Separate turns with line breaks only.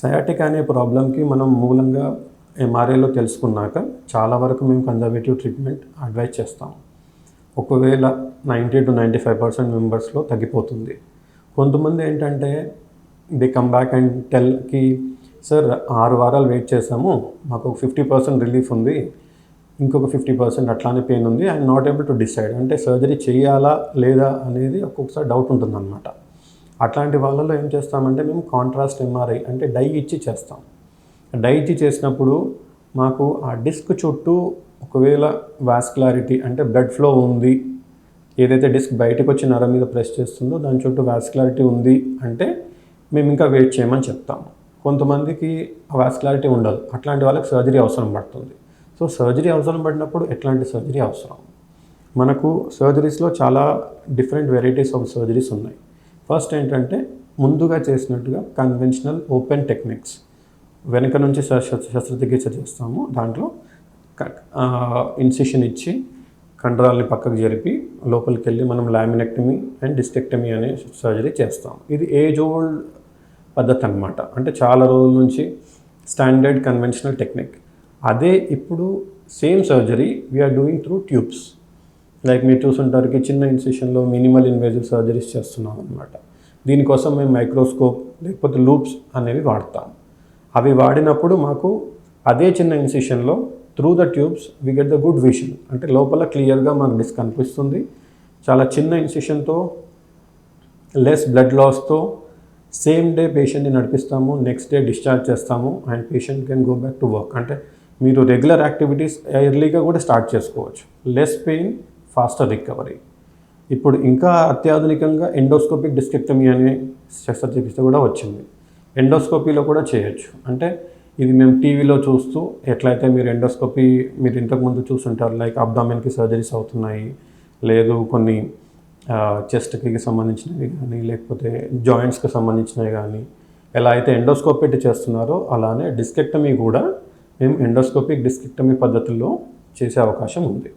Sciatica అనే ప్రాబ్లంకి మనం మూలంగా ఎంఆర్ఐలో తెలుసుకున్నాక చాలా వరకు మేము కన్జర్వేటివ్ ట్రీట్మెంట్ అడ్వైజ్ చేస్తాం. ఒకవేళ 90-95% మెంబర్స్లో తగ్గిపోతుంది. కొంతమంది ఏంటంటే దే కమ్ బ్యాక్ అండ్ టెల్కి, సార్ 6 వారాలు వెయిట్ చేసాము, మాకు 50% రిలీఫ్ ఉంది, ఇంకొక 50% అట్లానే పెయిన్ ఉంది, I'm not able to decide. అంటే సర్జరీ చేయాలా లేదా అనేది ఒక్కొక్కసారి డౌట్ ఉంటుందన్నమాట. అట్లాంటి వాళ్ళలో ఏం చేస్తామంటే మేము కాంట్రాస్ట్ ఎంఆర్ఐ అంటే డై ఇచ్చి చేస్తాం. డై ఇచ్చి చేసినప్పుడు మాకు ఆ డిస్క్ చుట్టూ ఒకవేళ వాస్కులారిటీ అంటే బ్లడ్ ఫ్లో ఉంది, ఏదైతే డిస్క్ బయటకు వచ్చి నరం మీద ప్రెస్ చేస్తుందో దాని చుట్టూ వాస్కులారిటీ ఉంది అంటే మేము ఇంకా వెయిట్ చేయమని చెప్తాము. కొంతమందికి ఆ వాస్కులారిటీ ఉండదు, అట్లాంటి వాళ్ళకి సర్జరీ అవసరం పడుతుంది. సో సర్జరీ అవసరం పడినప్పుడు ఎట్లాంటి సర్జరీ అవసరం? మనకు సర్జరీస్లో చాలా డిఫరెంట్ వెరైటీస్ ఆఫ్ సర్జరీస్ ఉన్నాయి. ఫస్ట్ ఏంటంటే ముందుగా చేసినట్టుగా కన్వెన్షనల్ ఓపెన్ టెక్నిక్స్, వెనక నుంచి శస్త్రచికిత్స చేస్తాము. దాంట్లో ఇన్సిషన్ ఇచ్చి కండరాల్ని పక్కకు జరిపి లోపలికి వెళ్ళి మనం లామినెక్టమీ అండ్ డిస్టెక్టమీ అనే సర్జరీ చేస్తాం. ఇది ఏజ్ ఓల్డ్ పద్ధతి అనమాట. అంటే చాలా రోజుల నుంచి స్టాండర్డ్ కన్వెన్షనల్ టెక్నిక్. అదే ఇప్పుడు same surgery we are doing through tubes. Like మీరు చూసుంటారు చిన్న ఇన్సిషన్లో మినిమల్ ఇన్వేజివ్ సర్జరీస్ చేస్తున్నాం అనమాట. దీనికోసం మేము మైక్రోస్కోప్ లేకపోతే లూప్స్ అనేవి వాడతాం. అవి వాడినప్పుడు మాకు అదే చిన్న ఇన్సిషన్లో through the tubes we get the good vision. అంటే లోపల క్లియర్గా మనకు డిస్క్ కనిపిస్తుంది. చాలా చిన్న ఇన్సిషన్తో లెస్ బ్లడ్ లాస్తో సేమ్ డే పేషెంట్ని నడిపిస్తాము, నెక్స్ట్ డే డిశ్చార్జ్ చేస్తాము and patient can go back to work. అంటే మీరు రెగ్యులర్ యాక్టివిటీస్ ఎర్లీగా కూడా స్టార్ట్ చేసుకోవచ్చు. Less pain, faster recovery. ఇప్పుడు ఇంకా అత్యాధునికంగా ఎండోస్కోపిక్ డిస్కెక్టమీ అనే శస్త్రచికిత్స కూడా వచ్చింది. ఎండోస్కోపీలో కూడా చేయొచ్చు. అంటే ఇది మేము టీవీలో చూస్తూ ఎట్లయితే మీరు ఎండోస్కోపీ మీరు ఇంతకుముందు చూసుంటారు, లైక్ అబ్డామెన్కి సర్జరీస్ అవుతున్నాయి, లేదు కొన్ని చెస్ట్కి సంబంధించినవి కానీ లేకపోతే జాయింట్స్కి సంబంధించినవి కానీ ఎలా అయితే ఎండోస్కోప్ పెట్టి చేస్తున్నారో అలానే డిస్కెక్టమీ కూడా మేము ఎండోస్కోపిక్ డిస్కెక్టమీ పద్ధతుల్లో చేసే అవకాశం ఉంది.